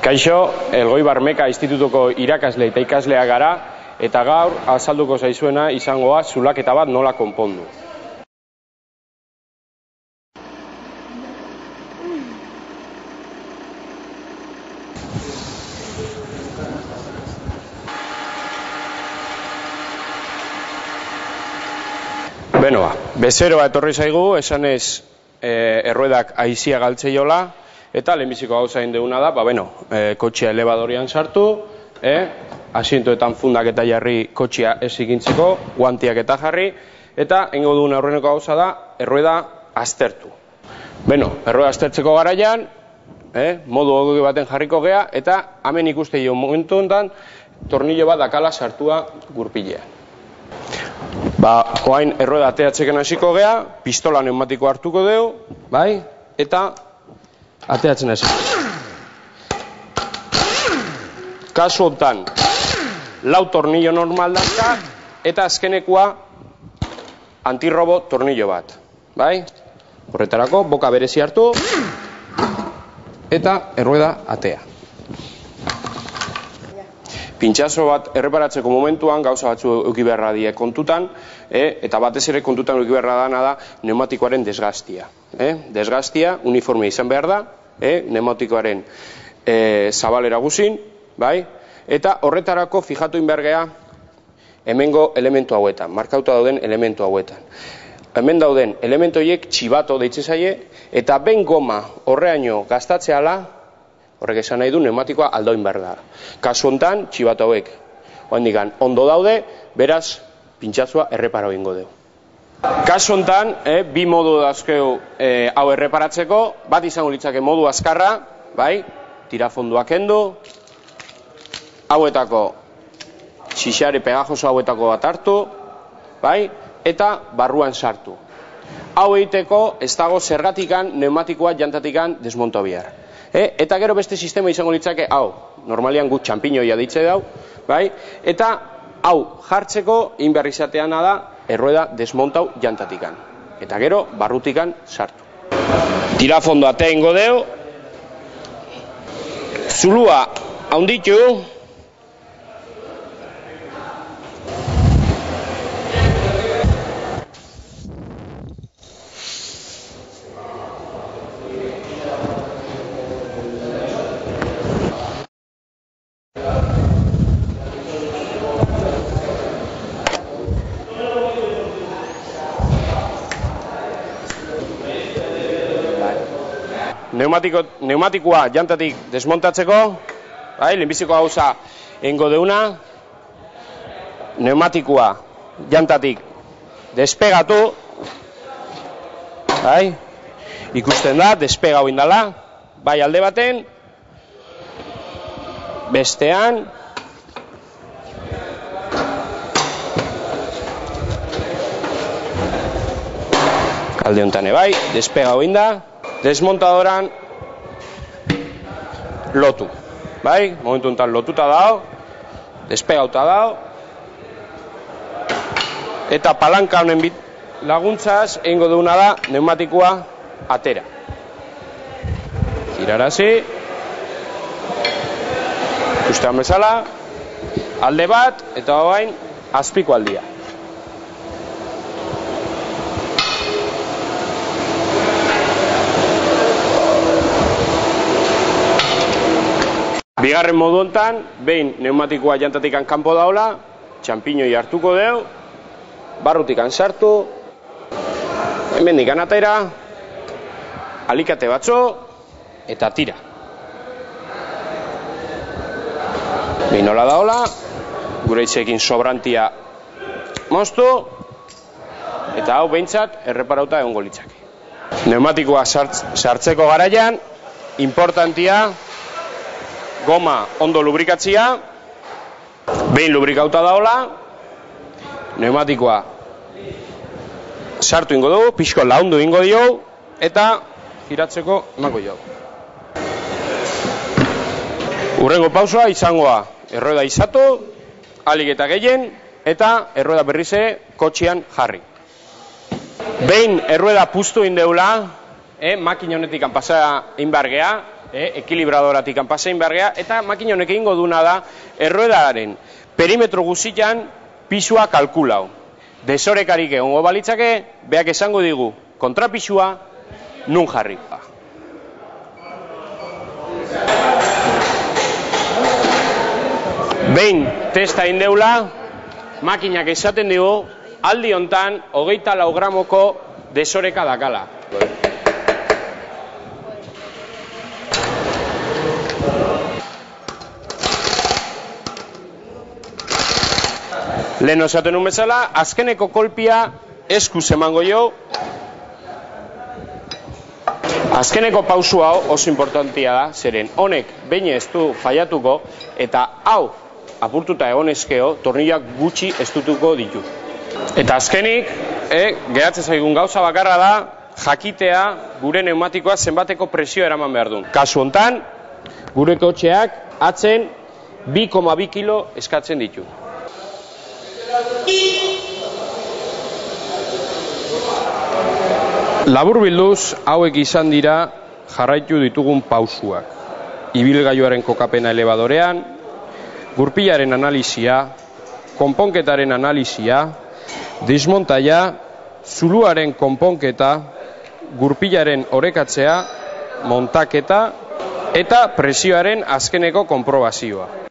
Kaixo, Elgoibar Meka Institutuko irakasle eta ikaslea gara, eta gaur azalduko zaizuena izangoa zulaketa bat nola konpondu. Bezeroa etorri zaigu, esanez erruedak aizia galtzeiola, eta lehenbiziko gauza egin duguna da, kotxea elebadorian sartu, asientoetan fundak eta jarri kotxea ez ikintzeko, guantiak eta jarri, eta egingo duguna aurreneko gauza da, errueda aztertu. Errueda aztertzeko garaian, modu ogoki baten jarriko gea, eta hemen ikuste jo momentu honetan, tornillo bat dakala sartua gurpilean. Oain errueda ateatzeken hasiko gea, pistola neumatiko hartuko dugu, eta ateatzen hasiko. Kasu honetan, 4 tornillo normal dazka, eta azkenekoa antirrobo tornillo bat. Horretarako, boka berezi hartu, eta errueda atea. Pintxazo bat erreparatzeko momentuan gauza batzu eduki beharra die kontutan, eta batez ere kontutan eduki beharra dana da neumatikoaren desgastia. Desgastia uniforme izan behar da, neumatikoaren zabalera guzin, eta horretarako fijatu inbergea hemengo elementu hauetan, markauta dauden elementu hauetan. Hemen dauden elementu horiek txibato deitze zaie, eta ben goma horreaino gastatzeala, horrek esan nahi du neumatikoa aldoin behar da. Kasu honetan, txibato hauek ondo daude, beraz, pintxatzua erreparo egingo dugu. Kasu honetan, bi modu dauzkeu hau erreparatzeko, bat izango litzake modu azkarra, tirafonduak kendu, hauetako txixare pegajoso hauetako bat hartu, eta barruan sartu. Hau egiteko ez dago zergatikan neumatikoa jantatikan desmonto behar. Eta gero beste sistema izango litzake hau, normalian gut txampiñoia ditze dau, eta hau jartzeko inberri izateana da errueda desmontau jantatikan. Eta gero barrutikan sartu. Tirafondo atea ingo deu, zulua haunditu, neumatikoa jantatik desmontatzeko, lehenbiziko gauza egingo deuna, neumatikoa jantatik despegatu, ikusten da, despega hau indala, alde baten, bestean, alde honetan despega hau inda, desmontadoran lotu, momentu honetan lotuta dago, despegauta dago, eta palanka honen laguntzaz egingo duguna da neumatikoa atera. Girarazi, ikustean bezala, alde bat, eta bain azpiko aldia. Bigarren modu honetan, behin neumatikoa jantatikan kanpo daula, txampiñoi hartuko deu, barrutikan sartu, hemendikan atera, alikate batzo, eta tira. Behin hola daula, gure itzekin sobrantia moztu, eta hau behintzat erreparauta egongo litzake. Neumatikoa sartzeko garaian, importantia, goma ondo lubrikatzia, behin lubrikauta daola, neumatikoa sartu ingo dugu, pixko laundu ingo dio, eta giratzeko emako jo. Urrengo pausoa izangoa, errueda izatu, alik eta gehien, eta errueda berrize kotxean jarri. Behin errueda puztu indeula, makina honetik pasa inbargea, ekilibradoratik pasein bergea, eta makina honek egingo duna da, erruedaren perimetro guzian pisua kalkulau. Desorekarik egongo balitzake, beak esango digu, kontrapisua nun jarri. Behin testa indeula, makinak esaten digu, aldi hontan 24 gramoko desoreka dakala. Lehen esaten nun bezala, azkeneko kolpia eskuz emango jo. Azkeneko pausu hau oso importantia da, zeren honek behin ez du faiatuko, eta hau apurtuta egonezkeo, tornillak gutxi estutuko ditu. Eta azkenik, geratzen zaigun gauza bakarra da, jakitea gure pneumatikoa zenbateko presio eraman behar duen. Kasu hontan, gure kotxeak atzen 2,2 kilo eskatzen ditu. Labur bilduz, hauek izan dira jarraitu ditugun pausuak. Ibilgailuaren kokapena elebadorean, gurpilaren analizia, konponketaren analizia, desmontaia, zuluaren konponketa, gurpilaren orekatzea, montaketa eta presioaren azkeneko konprobazioa.